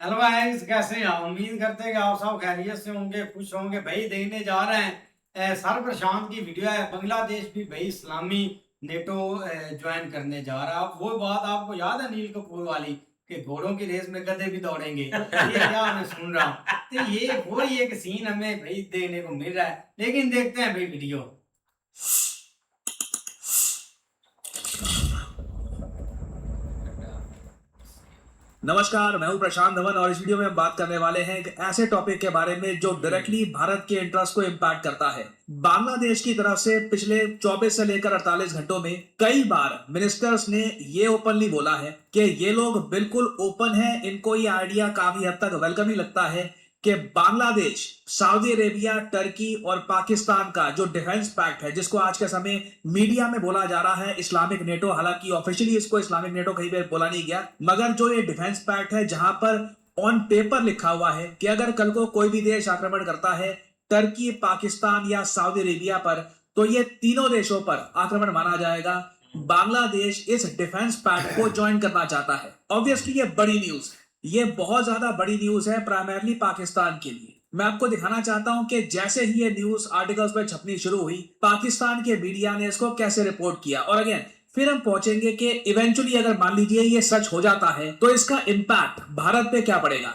Hello guys, कैसे हैं आप? उम्मीद करते हैं कि आप सब खैरियत से होंगे, खुश होंगे। भाई देखने जा रहे हैं सर प्रशांत की वीडियो है। बांग्लादेश भी भाई इस्लामी नेटो ज्वाइन करने जा रहा है। वो बात आपको याद है अनिल कपूर वाली कि घोड़ों की रेस में गधे भी दौड़ेंगे? ये क्या मैं सुन रहा हूँ, तो ये वो ही एक सीन हमें भाई देखने को मिल रहा है। लेकिन देखते हैं भाई वीडियो। नमस्कार, मैं हूं प्रशांत धवन और इस वीडियो में हम बात करने वाले हैं एक ऐसे टॉपिक के बारे में जो डायरेक्टली भारत के इंटरेस्ट को इम्पैक्ट करता है। बांग्लादेश की तरफ से पिछले 24 से लेकर 48 घंटों में कई बार मिनिस्टर्स ने ये ओपनली बोला है कि ये लोग बिल्कुल ओपन है, इनको ये आइडिया काफी हद तक वेलकम ही लगता है कि बांग्लादेश, सऊदी अरेबिया, टर्की और पाकिस्तान का जो डिफेंस पैक्ट है, जिसको आज के समय मीडिया में बोला जा रहा है इस्लामिक नेटो, हालांकि ऑफिशियली इसको इस्लामिक नेटो कहीं पे बोला नहीं गया, मगर जो ये डिफेंस पैक्ट है जहां पर ऑन पेपर लिखा हुआ है कि अगर कल को कोई भी देश आक्रमण करता है टर्की, पाकिस्तान या सऊदी अरेबिया पर, तो ये तीनों देशों पर आक्रमण माना जाएगा। बांग्लादेश इस डिफेंस पैक्ट को ज्वाइन करना चाहता है। ऑब्वियसली ये बड़ी न्यूज है, ये बहुत ज्यादा बड़ी न्यूज है, प्राइमरली पाकिस्तान के लिए। मैं आपको दिखाना चाहता हूं कि जैसे ही ये न्यूज आर्टिकल्स पर छपनी शुरू हुई, पाकिस्तान के मीडिया ने इसको कैसे रिपोर्ट किया, और अगेन फिर हम पहुंचेंगे कि इवेंचुअली अगर मान लीजिए ये सच हो जाता है तो इसका इम्पैक्ट भारत पे क्या पड़ेगा।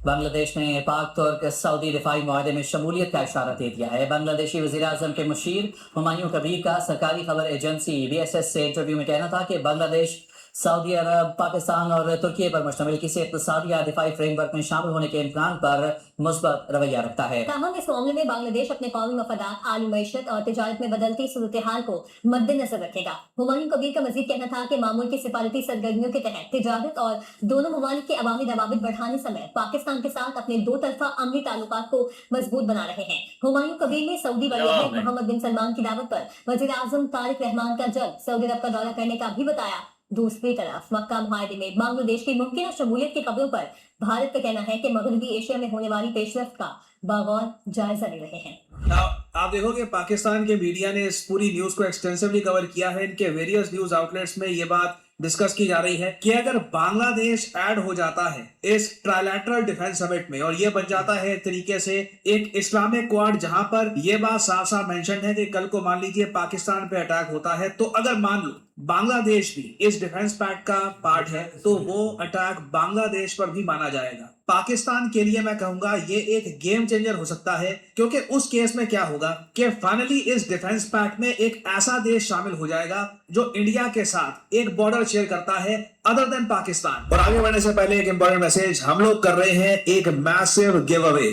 बांग्लादेश ने पाक तुर्क सऊदी दिफाई मुआहदे में शमूलियत का इशारा दे दिया है। बांग्लादेशी वज़ीर आज़म के मुशीर हुमायूं कबीर का सरकारी खबर एजेंसी BSS से इंटरव्यू में कहना था कि बांग्लादेश सऊदी अरब, पाकिस्तान और तुर्की पर मुश्तमिल किसी इक़्तिसादी या दिफाई फ्रेमवर्क में शामिल होने के इम्कान पर मुस्बत रवैया रखता है। ताहम इस मामले में बांग्लादेश अपने कौमी मफादात, आली मईशत और तिजारत में बदलती सूरत हाल को मद्देनजर रखेगा। हुमायूं कबीर का मजीद कहना था कि मामूल की सिफारती सरगर्मियों के तहत तिजारत और दोनों ममालिक के अवामी दवाबित बढ़ाने समेत पाकिस्तान के साथ अपने दो तरफा अमली ताल्लुकात को मजबूत बना रहे हैं। हुमायूं कबीर ने सऊदी वली मोहम्मद बिन सलमान की दावत पर वज़ीर आज़म तारिक रहमान का जल्द सऊदी अरब का दौरा करने का भी बताया। दूसरी तरफ मक्का मुआहदे में बांग्लादेश की मुमकिन शमूलियत की खबरों पर भारत का कहना है कि मगरबी एशिया में होने वाली पेशरफ्त का बागौर जायजा ले रहे हैं। आप देखोगे पाकिस्तान के मीडिया ने इस पूरी न्यूज को एक्सटेंसिवली कवर किया है। इनके वेरियस न्यूज आउटलेट्स में ये बात डिस्कस की जा रही है कि अगर बांग्लादेश ऐड हो जाता है इस ट्राइलैटरल डिफेंस समिट में और ये बन जाता है एक तरीके से एक इस्लामिक क्वाड, जहां पर ये बात साफ साफ मेंशन है कि कल को मान लीजिए पाकिस्तान पे अटैक होता है, तो अगर मान लो बांग्लादेश भी इस डिफेंस पैक्ट का पार्ट है तो वो अटैक बांग्लादेश पर भी माना जाएगा। पाकिस्तान के लिए मैं कहूंगा ये एक गेम चेंजर हो सकता है, क्योंकि उस केस में क्या होगा कि फाइनली इस डिफेंस पैक्ट में एक ऐसा देश शामिल हो जाएगा जो इंडिया के साथ एक बॉर्डर शेयर करता है अदर देन पाकिस्तान। और आगे बढ़ने से पहले एक इंपॉर्टेंट मैसेज, हम लोग कर रहे हैं एक मैसिव गिव अवे।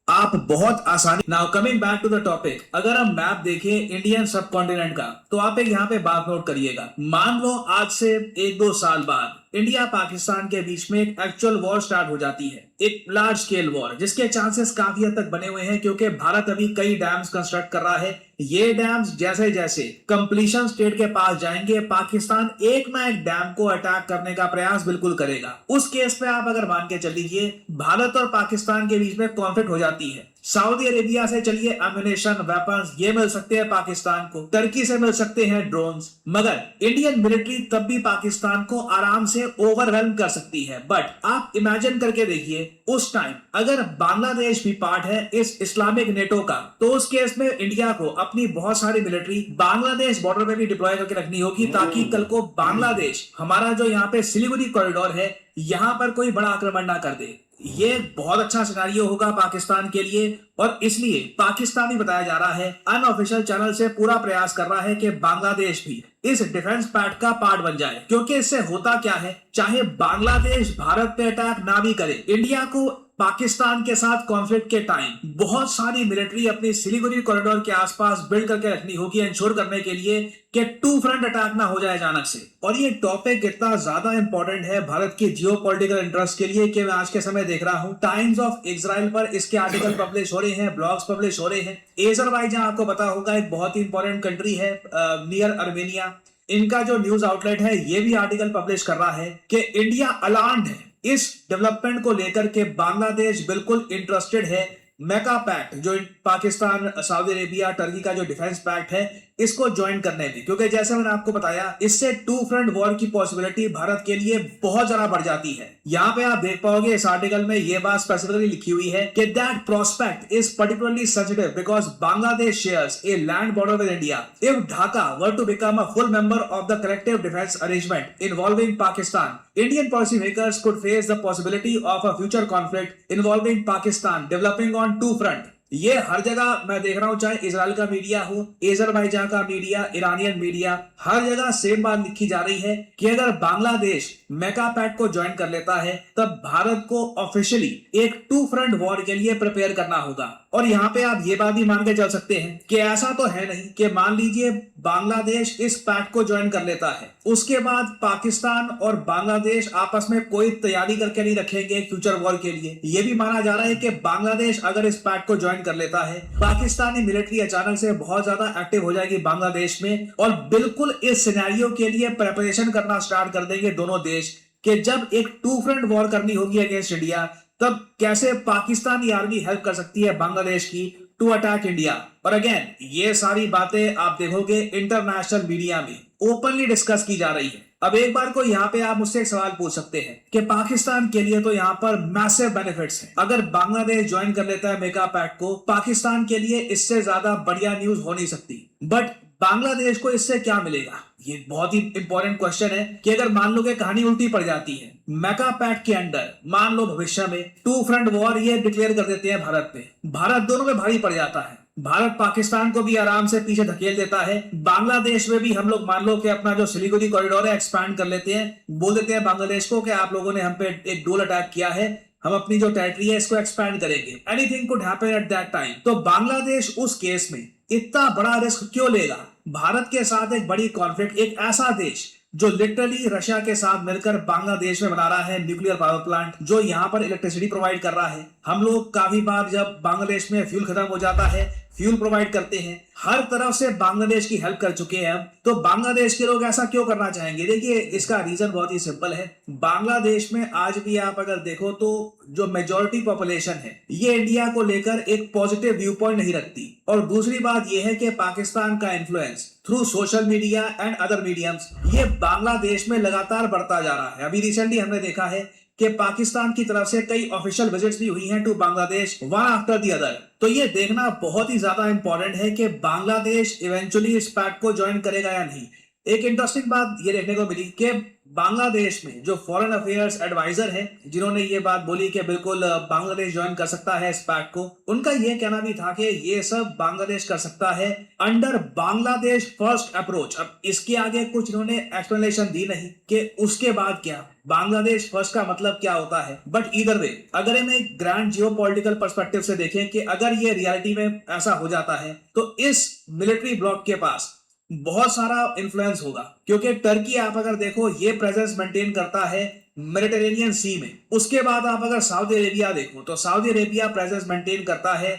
आप बहुत आसानी, now coming back to the topic, अगर हम मैप देखें इंडियन सब कॉन्टिनेंट का, तो आप एक यहाँ पे बात नोट करिएगा। मान लो आज से 1-2 साल बाद इंडिया पाकिस्तान के बीच में एक एक्चुअल वॉर स्टार्ट हो जाती है, एक लार्ज स्केल वॉर, जिसके चांसेस काफी हद तक बने हुए हैं क्योंकि भारत अभी कई डैम्स कंस्ट्रक्ट कर रहा है। ये डैम्स जैसे जैसे कंप्लीशन स्टेट के पास जाएंगे, पाकिस्तान एक ना एक डैम को अटैक करने का प्रयास बिल्कुल करेगा। उस केस में आप अगर मान के चल लीजिए भारत और पाकिस्तान के बीच में कॉन्फ्लिक्ट हो जाती है, सऊदी अरेबिया से चलिए एम्युनिशन, वेपन्स ये मिल सकते हैं पाकिस्तान को, टर्की से मिल सकते हैं ड्रोन्स, मगर इंडियन मिलिट्री तब भी पाकिस्तान को आराम से ओवरवेल्म कर सकती है। बट आप इमेजिन करके देखिए उस टाइम अगर बांग्लादेश भी पार्ट है इस इस्लामिक नेटो का, तो उस केस में इंडिया को अपनी बहुत सारी मिलिट्री बांग्लादेश बॉर्डर पे भी डिप्लॉय करके रखनी होगी, ताकि कल को बांग्लादेश, हमारा जो यहाँ पे सिलीगुड़ी कॉरिडोर है, यहाँ पर कोई बड़ा आक्रमण ना कर दे। ये बहुत अच्छा सिनेरियो होगा पाकिस्तान के लिए, और इसलिए पाकिस्तान ही बताया जा रहा है, अनऑफिशियल चैनल से पूरा प्रयास कर रहा है कि बांग्लादेश भी इस डिफेंस पैक्ट का पार्ट बन जाए। क्योंकि इससे होता क्या है, चाहे बांग्लादेश भारत पे अटैक ना भी करे, इंडिया को पाकिस्तान के साथ कॉन्फ्लिक्ट के टाइम बहुत सारी मिलिट्री अपनी सिलीगुड़ी कॉरिडोर के आसपास बिल्ड करके रखनी होगी, इंश्योर करने के लिए कि टू फ्रंट अटैक ना हो जाए अचानक से। और ये टॉपिक इतना ज्यादा इंपॉर्टेंट है भारत की जियोपॉलिटिकल इंटरेस्ट के लिए कि मैं आज के समय देख रहा हूं टाइम्स ऑफ इजराइल पर इसके आर्टिकल पब्लिश हो रहे हैं, ब्लॉग्स पब्लिश हो रहे हैं। अजरबैजान आपको पता होगा एक बहुत ही इंपॉर्टेंट कंट्री है नियर अर्मेनिया, इनका जो न्यूज आउटलेट है ये भी आर्टिकल पब्लिश कर रहा है कि इंडिया अलार्म्ड है इस डेवलपमेंट को लेकर के, बांग्लादेश बिल्कुल इंटरेस्टेड है। मेका पैक्ट जो पाकिस्तान, सऊदी अरेबिया, टर्की का जो डिफेंस पैक्ट है, इसको ज्वाइन करने में, क्योंकि जैसे मैंने आपको बताया इससे टू फ्रंट वॉर की पॉसिबिलिटी भारत के लिए बहुत ज्यादा बढ़ जाती है। यहाँ पे आप देख पाओगे इस आर्टिकल में ये बात स्पेसिफिकली लिखी हुई है कि that prospect is particularly sensitive because Bangladesh shares a land border with India. If Dhaka were to become a full member of the collective defence arrangement involving Pakistan, Indian policymakers could face the possibility of a future conflict involving Pakistan developing on two fronts. ये हर जगह मैं देख रहा हूं, चाहे Israel का media हो, Azerbaijan का मीडिया, ईरानियन मीडिया, हर जगह सेम बात लिखी जा रही है कि अगर बांग्लादेश मेकापैट को ज्वाइन कर लेता है तब भारत को ऑफिशियली एक टू फ्रंट वॉर के लिए प्रिपेयर करना होगा। और यहाँ पे आप ये बात भी मान के चल सकते हैं कि ऐसा तो है नहीं कि मान लीजिए बांग्लादेश इस पैक्ट को ज्वाइन कर लेता है, उसके बाद पाकिस्तान और बांग्लादेश आपस में कोई तैयारी करके नहीं रखेंगे फ्यूचर वॉर के लिए। ये भी माना जा रहा है कि बांग्लादेश अगर इस पैक्ट को ज्वाइन कर लेता है, पाकिस्तानी मिलिट्री अचानक से बहुत ज्यादा एक्टिव हो जाएगी बांग्लादेश में और बिल्कुल इस सिनेरियो के लिए प्रिपरेशन करना स्टार्ट कर देंगे दोनों देश कि जब एक टू फ्रंट वॉर करनी होगी अगेंस्ट इंडिया तब कैसे पाकिस्तानी आर्मी हेल्प कर सकती है बांग्लादेश की टू अटैक इंडिया। और अगेन ये सारी बातें आप देखोगे इंटरनेशनल मीडिया में ओपनली डिस्कस की जा रही है। अब एक बार को यहाँ पे आप मुझसे एक सवाल पूछ सकते हैं कि पाकिस्तान के लिए तो यहाँ पर मैसिव बेनिफिट्स हैं। अगर बांग्लादेश ज्वाइन कर लेता है मेगा पैक्ट को, पाकिस्तान के लिए इससे ज्यादा बढ़िया न्यूज हो नहीं सकती, बट बांग्लादेश को इससे क्या मिलेगा? ये बहुत ही इंपॉर्टेंट क्वेश्चन है कि अगर मान लो कि कहानी उल्टी पड़ जाती है, मेगा पैक्ट के अंडर मान लो भविष्य में टू फ्रंट वॉर ये डिक्लेयर कर देते हैं भारत पे, भारत दोनों में भारी पड़ जाता है, भारत पाकिस्तान को भी आराम से पीछे धकेल देता है, बांग्लादेश में भी हम लोग मान लो कि अपना जो सिलीगुड़ी कॉरिडोर है एक्सपैंड कर लेते हैं, बोल देते हैं बांग्लादेश को कि आप लोगों ने हम पे एक ड्रोन अटैक किया है, हम अपनी जो टेरिटरी है इसको एक्सपैंड करेंगे। Anything could happen at that time. तो बांग्लादेश उस केस में इतना बड़ा रिस्क क्यों लेगा? भारत के साथ एक बड़ी कॉन्फ्लिक्ट, एक ऐसा देश जो लिटरली रशिया के साथ मिलकर बांग्लादेश में बना रहा है न्यूक्लियर पावर प्लांट, जो यहाँ पर इलेक्ट्रिसिटी प्रोवाइड कर रहा है। हम लोग काफी बार जब बांग्लादेश में फ्यूल खत्म हो जाता है फ्यूल प्रोवाइड करते हैं, हर तरफ से बांग्लादेश की हेल्प कर चुके हैं हम। तो बांग्लादेश के लोग ऐसा क्यों करना चाहेंगे? देखिए इसका रीजन बहुत ही सिंपल है। बांग्लादेश में आज भी आप अगर देखो तो जो मेजॉरिटी पॉपुलेशन है ये इंडिया को लेकर एक पॉजिटिव व्यू पॉइंट नहीं रखती। और दूसरी बात यह है कि पाकिस्तान का influence through social media and other mediums ये बांग्लादेश में लगातार बढ़ता जा रहा है। अभी रिसेंटली हमने देखा है कि पाकिस्तान की तरफ से कई ऑफिशियल विजिट्स भी हुई हैं to Bangladesh, one after the other. तो ये देखना बहुत ही ज्यादा इंपॉर्टेंट है कि बांग्लादेश इवेंचुअली इस पैक्ट को ज्वाइन करेगा या नहीं। एक इंटरेस्टिंग बात ये देखने को मिली कि बांग्लादेश में जो फॉरेन अफेयर्स एडवाइजर हैं जिन्होंने ये बात बोली कि बिल्कुल बांग्लादेश ज्वाइन कर सकता है इस पैक्ट को, उनका ये कहना भी था कि ये सब बांग्लादेश कर सकता है अंडर बांग्लादेश फर्स्ट अप्रोच। अब इसके आगे कुछ इन्होंने एक्सप्लेनेशन दी नहीं कि उसके बाद क्या, बांग्लादेश फर्स्ट का मतलब क्या होता है। बट ईदर वे अगर हम एक ग्रैंड जियोपॉलिटिकल पर्सपेक्टिव से देखें कि अगर ये रियलिटी में ऐसा हो जाता है तो इस मिलिट्री ब्लॉक के पास बहुत सारा इन्फ्लुएंस होगा, क्योंकि टर्की आप अगर देखो ये प्रेजेंस मेंटेन करता है मेडिटेरेनियन सी में। उसके बाद आप अगर सऊदी अरेबिया देखो तो सऊदी अरेबिया प्रेजेंस मेंटेन करता है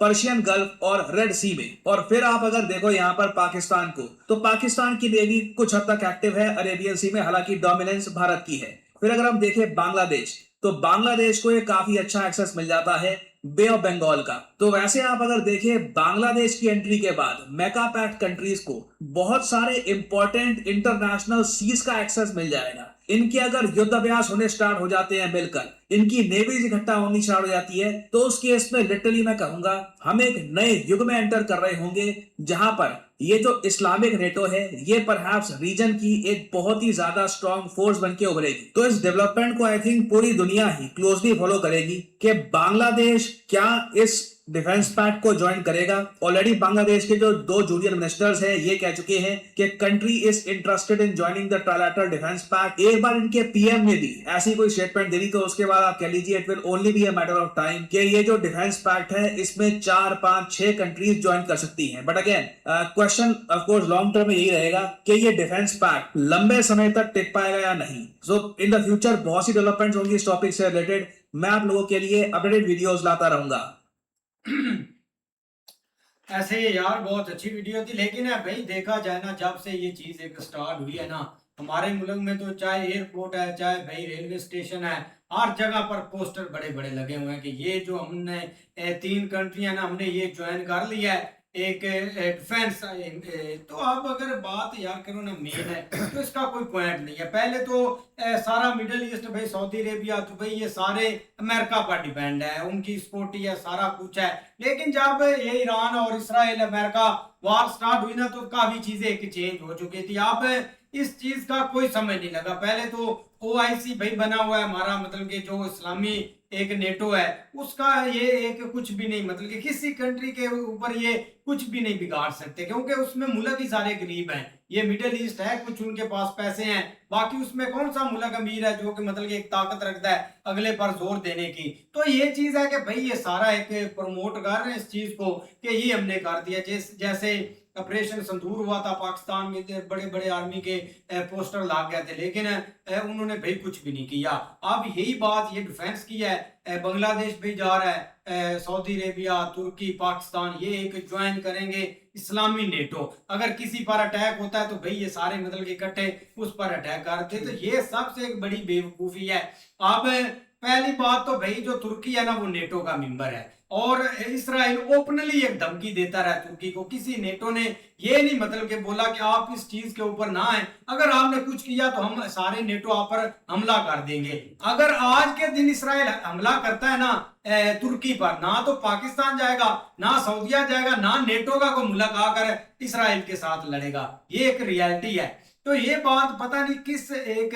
पर्शियन गल्फ और रेड सी में। और फिर आप अगर देखो यहाँ पर पाकिस्तान को, तो पाकिस्तान की नेवी कुछ हद तक एक्टिव है अरेबियन सी में, हालांकि डोमिनेंस भारत की है। फिर अगर हम देखें बांग्लादेश, तो बांग्लादेश को ये काफी अच्छा एक्सेस मिल जाता है बे ऑफ बंगाल का। तो वैसे आप अगर देखें बांग्लादेश की एंट्री के बाद मेगा पैक्ट कंट्रीज को बहुत सारे इंपॉर्टेंट इंटरनेशनल सीज का एक्सेस मिल जाएगा। इनके अगर युद्ध अभ्यास होने स्टार्ट हो जाते हैं मिलकर, इनकी नेवीज इकट्ठा होनी स्टार्ट हो जाती है, तो उस केस में लिटरली मैं कहूंगा हम एक नए युग में एंटर कर रहे होंगे जहां पर ये जो इस्लामिक नेटो है ये परहैप्स रीजन की एक बहुत ही ज्यादा स्ट्रॉन्ग फोर्स बन के उभरेगी। तो इस डेवलपमेंट को आई थिंक पूरी दुनिया ही क्लोजली फॉलो करेगी कि बांग्लादेश क्या इस डिफेंस पैक्ट को ज्वाइन करेगा। ऑलरेडी बांग्लादेश के जो 2 जूनियर मिनिस्टर्स हैं ये कह चुके हैं कि country is interested in joining the trilateral defence pact. एक बार इनके पीएम ने भी ऐसी कोई स्टेटमेंट दे दी तो उसके बाद आप कह लीजिए it will only be a matter of time कि ये जो डिफेंस पैक्ट है इसमें 4, 5, 6 कंट्रीज ज्वाइन कर सकती हैं। But again question of course long term में यही रहेगा कि ये डिफेंस पैक्ट लंबे समय तक टिक पाएगा या नहीं। सो इन द फ्यूचर बहुत सी डेवलपमेंट्स होंगी इस टॉपिक से रिलेटेड। मैं आप लोगों के लिए अपडेटेड वीडियोस लाता रहूंगा। ऐसे ये यार बहुत अच्छी वीडियो थी, लेकिन है भाई देखा जाए ना जब से ये चीज एक स्टार्ट हुई है ना हमारे मुल्क में, तो चाहे एयरपोर्ट है चाहे भाई रेलवे स्टेशन है, हर जगह पर पोस्टर बड़े बड़े लगे हुए हैं कि ये जो हमने 3 कंट्री है ना हमने ये ज्वाइन कर लिया है, एक डिफेंस। तो अब अगर बात यार करो ना मेन है तो इसका कोई पॉइंट नहीं है। पहले तो सारा मिडल ईस्ट भाई, सऊदी अरेबिया, दुबई, ये सारे अमेरिका पर डिपेंड है, उनकी सपोर्ट है, सारा कुछ है। लेकिन जब ये ईरान और इसराइल अमेरिका वार स्टार्ट हुई ना, तो काफी चीजें एक चेंज हो चुकी थी। अब इस चीज का कोई समय नहीं लगा। पहले तो ओआईसी भाई बना हुआ है हमारा, मतलब कि जो इस्लामी एक नेटो है, उसका ये एक कुछ भी नहीं, मतलब कि किसी कंट्री के ऊपर ये कुछ भी नहीं बिगाड़ सकते, क्योंकि उसमें मुल्क ही सारे गरीब हैं। ये मिडिल ईस्ट है, कुछ उनके पास पैसे हैं, बाकी उसमें कौन सा मुल्क अमीर है जो कि मतलब कि एक ताकत रखता है अगले पर जोर देने की। तो ये चीज है कि भाई ये सारा एक प्रमोट कर रहे हैं इस चीज को कि ये हमने कर दिया। जैसे ऑपरेशन संदूर हुआ था पाकिस्तान में, बड़े बड़े आर्मी के पोस्टर लाग गए थे, लेकिन उन्होंने भाई कुछ भी नहीं किया। अब यही बात ये डिफेंस की है, बांग्लादेश भी जा रहा है, सऊदी अरेबिया, तुर्की, पाकिस्तान, ये एक ज्वाइन करेंगे इस्लामी नेटो। अगर किसी पर अटैक होता है तो भाई ये सारे मतलब इकट्ठे उस पर अटैक करते। तो ये सबसे एक बड़ी बेवकूफी है। अब पहली बात तो भाई जो तुर्की है ना वो नेटो का मेंबर है, और इसराइल ओपनली एक धमकी देता रहा तुर्की को। किसी नेटो ने ये नहीं मतलब कि बोला कि आप इस चीज के ऊपर ना आए, अगर आपने कुछ किया तो हम सारे नेटो आप पर हमला कर देंगे। अगर आज के दिन इसराइल हमला करता है ना तुर्की पर, ना तो पाकिस्तान जाएगा, ना सऊदीया जाएगा, ना नेटो का कोई मुल्क आकर इसराइल के साथ लड़ेगा। ये एक रियलिटी है। तो ये बात पता नहीं किस एक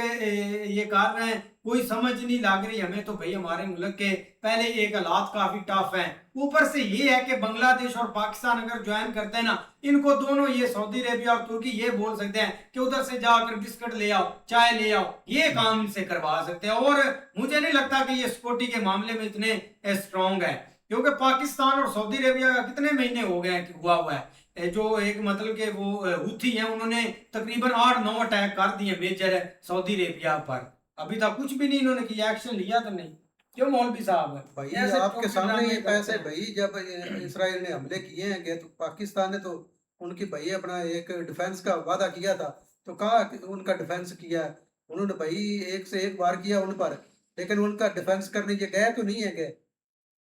ये कर रहे हैं, कोई समझ नहीं लग रही हमें। तो भाई हमारे मुल्क के पहले एक हालात काफी टफ हैं, ऊपर से ये है कि बांग्लादेश और पाकिस्तान अगर ज्वाइन करते हैं ना, इनको दोनों, ये सऊदी अरेबिया और तुर्की, ये बोल सकते हैं कि उधर से जाकर बिस्किट ले आओ, चाय ले आओ, ये काम इनसे करवा सकते हैं। और मुझे नहीं लगता कि ये सिक्योरिटी के मामले में इतने स्ट्रांग है, क्योंकि पाकिस्तान और सऊदी अरेबिया का कितने महीने हो गए हुआ हुआ है, जो एक मतलब के वो हुथी हैं, उन्होंने तकरीबन 8-9 अटैक कर दिए मेजर सऊदी अरेबिया पर। अभी तक कुछ भी नहीं इन्होंने किया, एक्शन लिया तो नहीं। क्यों मौलवी साहब भाई ऐसे आपके सामने ये प्रोग्राम पैसे भाई, जब इसराइल ने हमले किए हैं तो पाकिस्तान ने तो उनकी भाई अपना एक डिफेंस का वादा किया था, तो कहाँ उनका डिफेंस किया? उन्होंने भाई एक से एक वार किया उन पर, लेकिन उनका डिफेंस करने के गए तो नहीं है गए,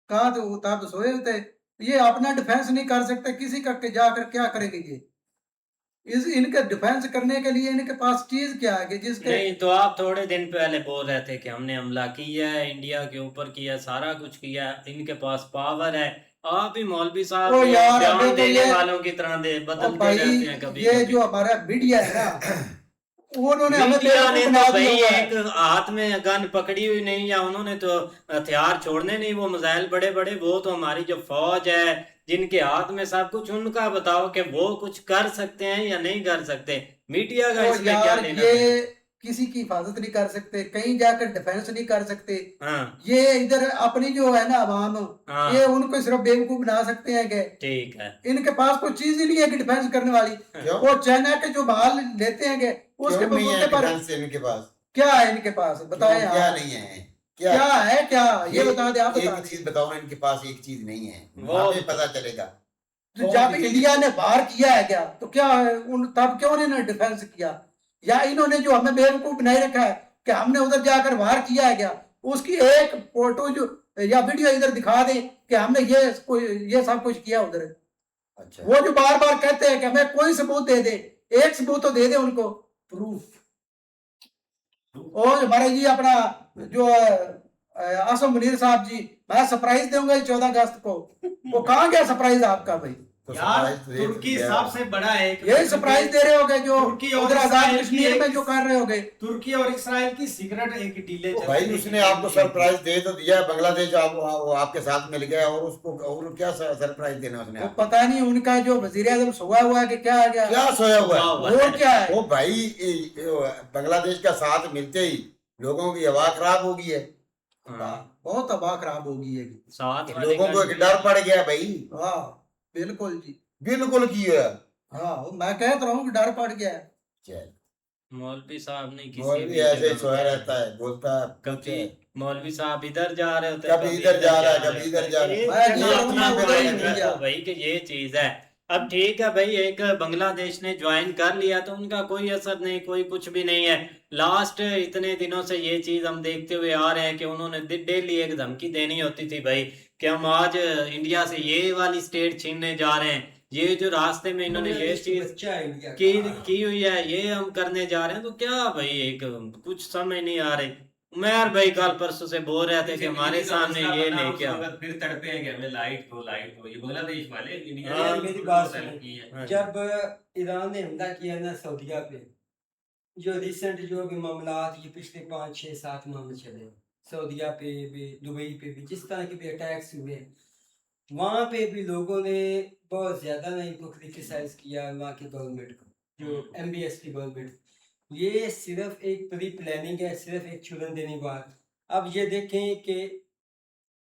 कहाँ तो वो तब सोए थे। ये अपना डिफेंस नहीं कर सकते, किसी का के जाकर क्या करेंगे ये? इस इनके डिफेंस करने के लिए इनके पास चीज क्या है कि जिसके नहीं तो आप थोड़े दिन पहले बोल रहे थे कि हमने हमला किया है, इंडिया के ऊपर किया, सारा कुछ किया है, इनके पास पावर है। आप भी मौलवी साहब ओ यार, बयान हमें तो देने ये वालों की तरह दे और बदलते भाई रहते हैं कभी ये कभी। जो हमारा मीडिया है ना, उन्होंने हमें मीडिया ने बेवकूफ तो बना भाई दिया हुआ है। एक हाथ में गन पकड़ी हुई नहीं, या उन्होंने तो हथियार छोड़ने नहीं, वो मिसाइल बड़े बड़े, वो तो हमारी जो फौज है जिनके हाथ में सब कुछ, उनका बताओ कि वो कुछ कर सकते हैं या नहीं कर सकते। मीडिया का तो इसमें क्या यार लेना ये देना? किसी की हिफाजत नहीं कर सकते, कहीं जाकर डिफेंस नहीं कर सकते। हाँ ये इधर अपनी जो है ना अवाम, हाँ ये उनको सिर्फ बेवकूफ बना सकते हैं कि ठीक है। इनके पास कोई चीज ही नहीं है कि डिफेंस करने वाली। क्यों? वो चाइना के जो माल लेते हैं कि उसके क्यों नहीं है पर डिफेंस इनके पास? क्या है इनके पास, बताएं क्यों? क्या आप। नहीं है? क्या है क्या, ये बता दे, आप बता एक दें। चीज बताओ ना, इनके पास एक चीज नहीं है, वो- हमें पता चलेगा। तो जब इंडिया ने बाहर किया है क्या, तो क्या है उन तब क्यों इन्होंने डिफेंस किया? या इन्होंने जो हमें बेवकूफ बनाए रखा है कि हमने उधर जाकर बाहर किया है क्या, उसकी एक फोटो जो या वीडियो इधर दिखा दे कि हमने ये सब कुछ किया उधर। अच्छा, वो जो बार बार कहते हैं कि हमें कोई सबूत दे दे, एक सबूत तो दे दे उनको, प्रूफ। और हमारे जी अपना जो आसम मुनीर साहब जी, मैं सरप्राइज दूंगा 14 अगस्त को, वो कहाँ गया सरप्राइज आपका भाई? तो यार सरप्राइज तो ये तुर्की दिया। सबसे बड़ा है यही सरप्राइज दे रहे होगे जो तुर्की और उधर आजाद इसराइल की कश्मीर में एक- जो कर रहे होगे। तुर्की और इसराइल की सिगरेट एक डीले तो चल भाई रही उसने है। आपको सरप्राइज दे तो दिया, बांग्लादेश वो आपके साथ मिल गया, और उसको और क्या सरप्राइज देना उसने वो आपको? पता नहीं उनका जो वजीर आजम सोया हुआ है कि क्या आ गया, क्या सोया हुआ है? वो क्या है? वो भाई बांग्लादेश का साथ मिलते ही लोगों की हवा खराब हो गई है, हाँ, बहुत हवा खराब होगी ये। साथ वाले लोगों को एक डर पड़ गया भाई, हाँ बिल्कुल जी, बिल्कुल की है। हाँ मैं कह तो रहा हूँ कि डर पड़ गया है। चल, मौलवी साहब नहीं किसी मौलवी भी ऐसे ही जगह सोया पे। रहता है, बोलता है कभी मौलवी साहब इधर जा रहे होते हैं, कभी इधर जा रहा है, कभी इधर जा रहा है। ये मैं अपना जा रहा हूँ, अपना मैं उधर ही point नहीं रखो गया। भाई कि ये चीज है। अब ठीक है भाई, एक बांग्लादेश ने ज्वाइन कर लिया तो उनका कोई असर नहीं, कोई कुछ भी नहीं है। लास्ट इतने दिनों से ये चीज हम देखते हुए आ रहे हैं कि उन्होंने डेली एक धमकी देनी होती थी भाई कि हम आज इंडिया से ये वाली स्टेट छीनने जा रहे हैं, ये जो रास्ते में इन्होंने ये चीज की हुई है, ये हम करने जा रहे हैं, तो क्या भाई एक कुछ समझ नहीं आ रही। उमर भाई कल परसों से बोल रहे थे कि हमारे सामने ये लेके आओ। फिर तड़पे हैं कि हमें लाइट दो ये बांग्लादेश वाले इंडिया हाँ, ने मेरी बात हेल्प सुनो। की है। हाँ। जब ईरान ने हमला किया ना सऊदीया पे, जो रिसेंट जो भी मामला ये पिछले 5 6 7 माह में चले, सऊदीया पे भी, दुबई पे भी, जिस तरह के भी अटैक्स हुए, वहाँ पे भी लोगों ने बहुत ज्यादा ना इनको क्रिटिसाइज किया, वहाँ की गवर्नमेंट को, जो MBS की गवर्नमेंट। ये सिर्फ एक प्री प्लानिंग है, सिर्फ एक चुरन देने बात। अब ये देखें कि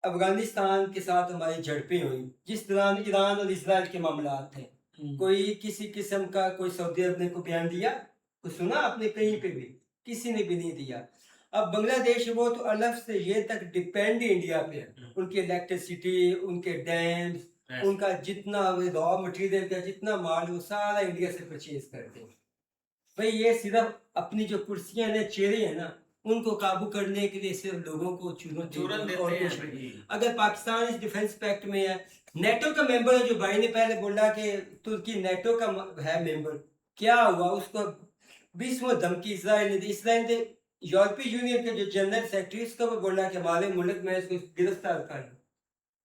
अफगानिस्तान के साथ हमारी झड़पें हुई, जिस दौरान ईरान और इसराइल के मामला थे, कोई किसी किस्म का कोई सऊदी अरब ने को बयान दिया, कुछ सुना आपने कहीं पे भी? किसी ने भी नहीं दिया। अब बांग्लादेश वो तो अलग से ये तक डिपेंड इंडिया पे है, उनकी इलेक्ट्रिसिटी, उनके डैम्स, उनका जितना रॉ मटेरियल का जितना माल वो सारा इंडिया से परचेज करते हैं। भाई ये सिर्फ अपनी जो कुर्सियां हैं, चेहरे हैं ना, उनको काबू करने के लिए सिर्फ लोगों को चूरन देते और हैं कुछ नहीं। भाई। अगर पाकिस्तान इस डिफेंस पैक्ट में है, नेटो का मेंबर है, जो भाई ने पहले बोला कि तुर्की नेटो का है मेंबर, क्या हुआ उसको 20वां धमकी इसराइल ने दी। इसराइल ने यूरोपीय यूनियन के जो जनरल सेक्रेटरी उसको भी बोला कि हमारे मुल्क में इसको गिरफ्तार कर।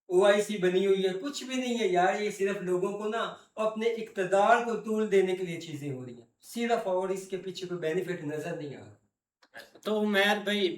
OIC बनी हुई है, कुछ भी नहीं है यार, ये सिर्फ लोगों को ना अपने इक़्तिदार को तूल देने के लिए चीजें हो रही हैं सिर्फ, और इसके पीछे कोई बेनिफिट नजर नहीं आ रहा। तो उमर भाई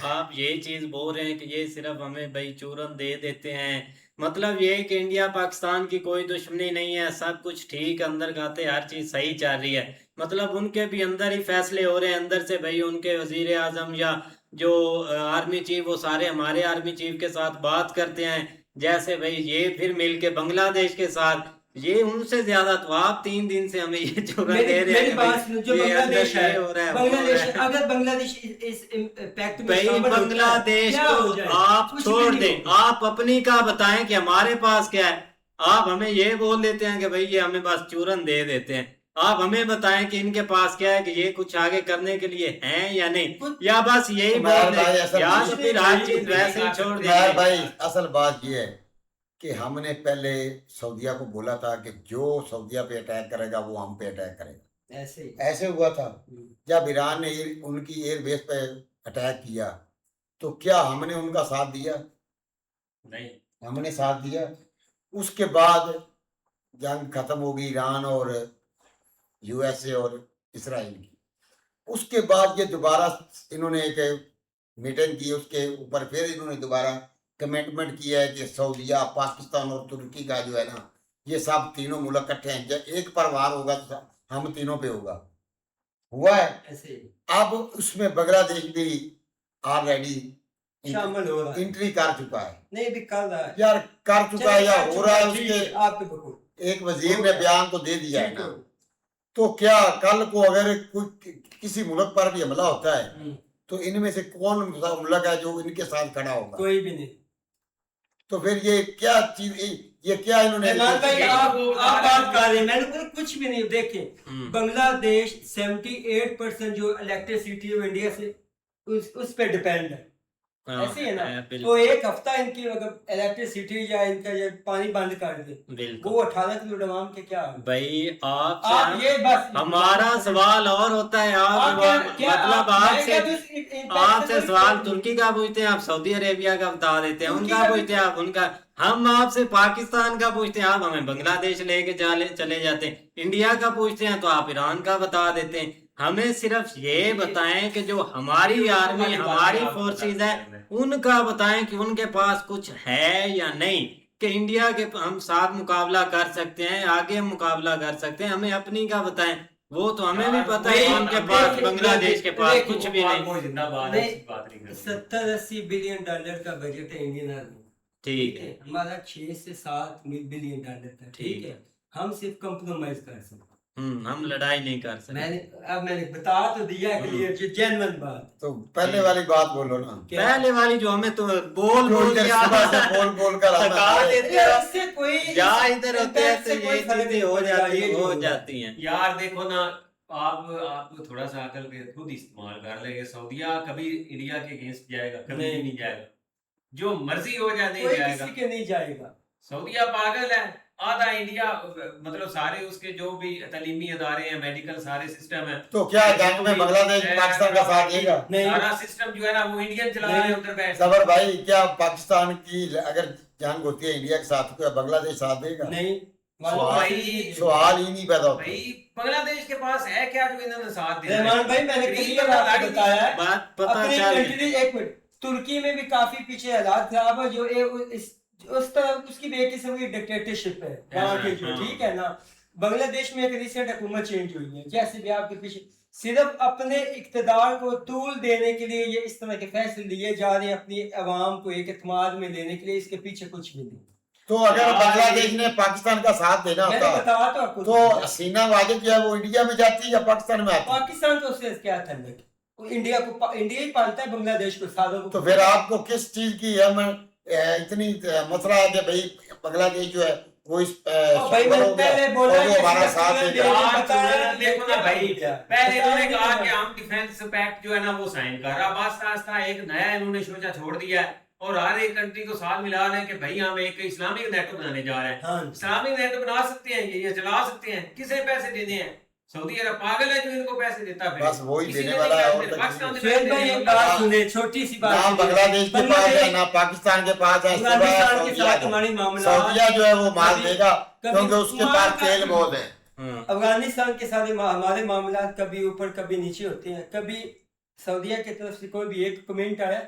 आप ये चीज बोल रहे हैं कि ये सिर्फ हमें भाई चूरन दे देते हैं, मतलब ये कि इंडिया पाकिस्तान की कोई दुश्मनी नहीं है, सब कुछ ठीक अंदर खाते हर चीज सही चल रही है, मतलब उनके भी अंदर ही फैसले हो रहे हैं अंदर से भाई, उनके वजीर आजम या जो आर्मी चीफ वो सारे हमारे आर्मी चीफ के साथ बात करते हैं, जैसे भाई ये फिर मिलके बांग्लादेश के साथ, ये उनसे ज्यादा तो आप 3 दिन से हमें ये चूरन दे रहे मेरी हैं बात भाई, सुनो, जो ये बांग्लादेश अंदर है, ये हो रहा है, वो हो बांग्लादेश रहा है। अगर बांग्लादेश इस पैक्ट में भाई शामिल होता है, बांग्लादेश क्या हो जाए? को आप कुछ भी छोड़ नहीं दें, होगा। आप अपनी का बताएं कि हमारे पास क्या है। आप हमें ये बोल देते हैं कि भाई ये हमें बस चूरन दे देते हैं, आप हमें बताएं कि इनके पास क्या है, कि ये कुछ आगे करने के लिए हैं या नहीं, या बस यही उमर बोल भाई, दें, असल या कुछ तो नहीं फिर हर भाई, चीज वैसे ही छोड़ उमर दें। भाई असल बात ये है कि हमने पहले सऊदीया को बोला था कि जो सऊदीया पे अटैक करेगा वो हम पे अटैक करेगा, ऐसे ही। ऐसे हुआ था। जब ईरान ने उनकी एयरबेस पे अटैक किया तो क्या हमने उनका साथ दिया? नहीं, हमने साथ दिया। उसके बाद जंग खत्म हो गई ईरान और USA और इसराइल की। उसके बाद ये दोबारा इन्होंने एक मीटिंग की, उसके ऊपर फिर इन्होंने दोबारा कमिटमेंट किया है कि सऊदीया, पाकिस्तान और तुर्की का जो है ना, ये सब तीनों मुल्क इकट्ठे हैं, जब एक पर वार होगा तो हम तीनों पे होगा, हुआ है। ऐसे ही अब उसमें बांग्लादेश भी ऑलरेडी शामिल हो रहा है। एंट्री कर चुका है, नहीं भी कर रहा है, यार कर चुका है या हो रहा है। ठीक उसके आपके बकूल एक वजीर ने बयान तो दे दिया है ठीक ना, हो। तो क्या कल को अगर कोई किसी मुल्क पर भी हमला होता है हम्म, तो इनमें से कौन मुल्क है जो इनके साथ खड़ा होगा? कोई भी नहीं। तो फिर ये क्या चीज, ये क्या इन्होंने इमरान भाई आप बात कर रहे हैं, मैंने बोला कुछ भी नहीं। देखें, हम्म। बांग्लादेश 78% जो इलेक्ट्रिसिटी है वो इंडिया से उस पे डिपेंड है, हाँ, ऐसे है ना। बिल्कुल तो एक हफ्ता इनकी अगर इलेक्ट्रिसिटी या इनका ये पानी बंद कर दे, बिल्कुल वो 18 करोड़ आवाम के क्या होगा? भाई आप आपसे ये बस हमारा सवाल और होता है, आप मतलब आपसे सवाल तुर्की का पूछते हैं, आप सऊदी अरेबिया का बता देते हैं, उनका पूछते हैं आप उनका, हम आपसे पाकिस्तान का पूछते हैं, आप हमें बांग्लादेश लेके चले जाते हैं, इंडिया का पूछते हैं तो आप ईरान का बता देते हैं। हमें सिर्फ ये बताएं कि जो हमारी आर्मी, हमारी फोर्सेस है, उनका बताएं कि उनके पास कुछ है या नहीं, कि इंडिया के हम साथ मुकाबला कर सकते हैं, आगे हम मुकाबला कर सकते हैं। हमें अपनी का बताएं, वो तो हमें भी पता है कि उनके पास, बांग्लादेश के पास कुछ भी नहीं। जिंदाबाद है, इस बात नहीं करनी। 70-80 बिलियन डॉलर का बजट है इंडियन आर्मी, ठीक है, हमारा 6 से 7 बिलियन डॉलर का, ठीक है। हम सिर्फ कंप्रोमाइज कर सकते हैं। हम लड़ाई नहीं कर सकते। मैंने बता तो दिया क्लियर, जो जेन्युइन बात। तो पहले वाली बात बोलो ना, पहले वाली जो हमें तो बोल जो बोल इधर दिया, सुबह से बोल कर थका आना देते हैं। इससे कोई या इधर होते हैं तो ये चीजें हो जाती हैं। यार देखो ना, आप थोड़ा सा अकल के खुद इस्तेमाल कर लेंगे। सऊदीया कभी इंडिया के अगेंस्ट जाएगा? कभी नहीं जाएगा। जो मर्जी हो जाए नहीं कोई जाएगा। किसी के नहीं जाएगा। सऊदीया पागल है, आधा इंडिया मतलब सारे उसके जो भी तालीमी अदारे हैं, मेडिकल सारे सिस्टम है, तो क्या जंग में बांग्लादेश पाकिस्तान का साथ देगा? नहीं सारा सिस्टम जो है ना वो इंडियन चला रहे हैं उधर बैठ। सबर भाई, क्या पाकिस्तान की अगर जंग होती है इंडिया के साथ, तो क्या बांग्लादेश साथ देगा? नहीं सवाल ही नहीं पैदा होता। भाई बांग्लादेश के पास है क्या जो इन्होंने साथ दिया? रहमान भाई मैंने क्लियर आपको बताया है, बात पता अपनी चल कंट्री, एक मिनट, तुर्की में भी काफी पीछे हालात खराब है, जो उस तरह उसकी भी एक किस्म की डिक्टेटरशिप है वहाँ के जो, ठीक है ना। बांग्लादेश में एक रिसेंट हुकूमत चेंज हुई है, जैसे भी आपके पीछे सिर्फ अपने इक्तदार को तूल देने के लिए ये इस तरह के फैसले लिए जा रहे हैं, अपनी अवाम को एक एतमाद में लेने के लिए, इसके पीछे कुछ भी नहीं। तो अगर बांग्लादेश ने पाकिस्तान का साथ देना मैंने होता बताया तो आपको, तो हसीना वाजिद जो है वो इंडिया में जाती या पाकिस्तान में आती? पाकिस्तान को उससे क्या तल्लुक, वो इंडिया ही पालता है बांग्लादेश को सालों को। तो फिर आपको किस चीज की इतनी मसला है कि भाई बांग्लादेश जो है वो इस भाई मैंने पहले बोला और वो हमारा साथ देगा? देखो ना भाई, पहले इन्होंने कहा कि हम डिफेंस पैक्ट जो है ना वो साइन कर रहा, आस्ता आस्ता एक नया इन्होंने सोचा छोड़ दिया है और हर एक कंट्री को साथ मिला रहे हैं कि भाई हम एक इस्लामिक नेटो बनाने जा रहे हैं। हाँ। इस्लामिक नेटो बना सकते हैं, ये चला सकते हैं, किसे पैसे देने हैं? सऊदी अरब पागल है जो इनको पैसे देता है। बस वही किसी देने ने वाला नहीं है, पैसे और देने, तक पाकिस्तान नहीं। ने सुहेल भाई पैसे एक देने। बात सुने, छोटी सी बात ना सुनिए। बांग्लादेश के पास है ना पाकिस्तान के पास है, सिवाय अफगानिस्तान के सऊदीया साथ का। हमारी मामला, सऊदीया जो है वो माल कभी- देगा कभी क्योंकि उसके माल पास का- तेल बहुत है। अफगानिस्तान के साथ हमारे मामला कभी ऊपर कभी नीचे होते हैं। कभी सऊदीया की तरफ से कोई भी एक कमेंट आया,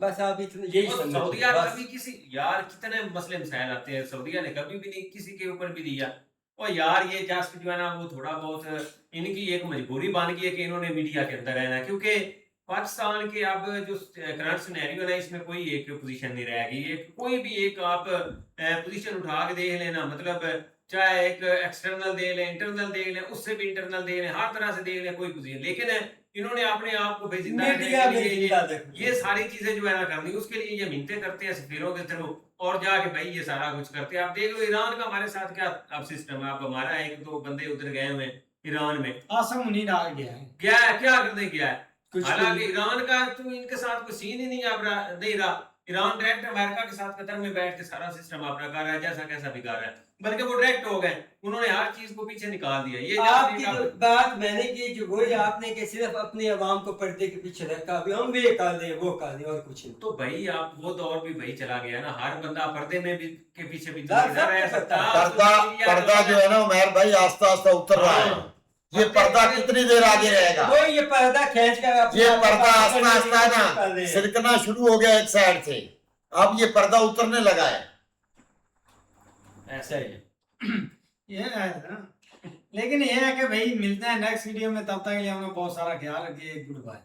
बस आप इतना यही और समझो, सऊदीया बस। कभी किसी यार कितने मसले मसाइल आते हैं, सऊदीया ने कभी भी नहीं किसी के ऊपर भी दिया। और यार ये जस्ट जो है ना वो थोड़ा बहुत इनकी एक मजबूरी बन गई है कि इन्होंने मीडिया के अंदर रहना, क्योंकि पाकिस्तान के अब जो करंट सिनेरियो है इसमें कोई एक पोजीशन नहीं रह गई। एक कोई भी एक आप पोजीशन उठा के देख लेना, मतलब चाहे एक एक्सटर्नल दे लें, इंटरनल दे लें, उससे भी इंटरनल दे लें, हर तरह से दे लें, कोई पोजीशन। लेकिन इन्होंने अपने आप को जिंदा रखने मीडिया के में लिए जिंदा रखना। ये सारी चीजें जो है ना करनी, उसके लिए ये मिन्नतें करते हैं सफीरों के थ्रू और जाके भाई ये सारा कुछ करते हैं। आप देख लो ईरान का हमारे साथ क्या अब सिस्टम है। आप हमारा एक दो बंदे उधर गए हुए हैं ईरान में, आसम मुनीर आ गया है। क्या है, क्या करने गया है? कुछ हालांकि ईरान का तो इनके साथ कोई सीन ही नहीं अब नहीं रहा। ईरान डायरेक्ट अमेरिका के साथ कतर में बैठ के सारा सिस्टम अपना कर रहा है, जैसा कैसा भी कर रहा है, बल्कि वो डायरेक्ट हो गए, उन्होंने हर चीज को पीछे निकाल दिया। ये आपकी जो बात मैंने की, जो वही आपने कि सिर्फ अपने अवाम को पर्दे के पीछे रखा, अभी हम भी ये कर दें वो कर दें और कुछ नहीं। तो भाई आप वो दौर भी भाई चला गया ना, हर बंदा पर्दे में भी के पीछे भी तो यार, नहीं रह सब सकता। पर्दा जो है ना उमर भाई आस्ता आस्ता उतर रहा है। ये पर्दा कितनी देर आगे रहेगा? वो ये पर्दा खींच कर अपने ये आप को पर्दा बाहर आस्ता करने की आस्ता कोशिश कर ना रहे हैं। सिरकना शुरू हो गया एक साइड से, अब ये पर्दा उतरने लगा है। ऐसा ही है। ये है ना, लेकिन ये है कि भाई मिलते हैं नेक्स्ट वीडियो में, तब तक के लिए हमें बहुत सारा ख्याल रखिए। Good bye.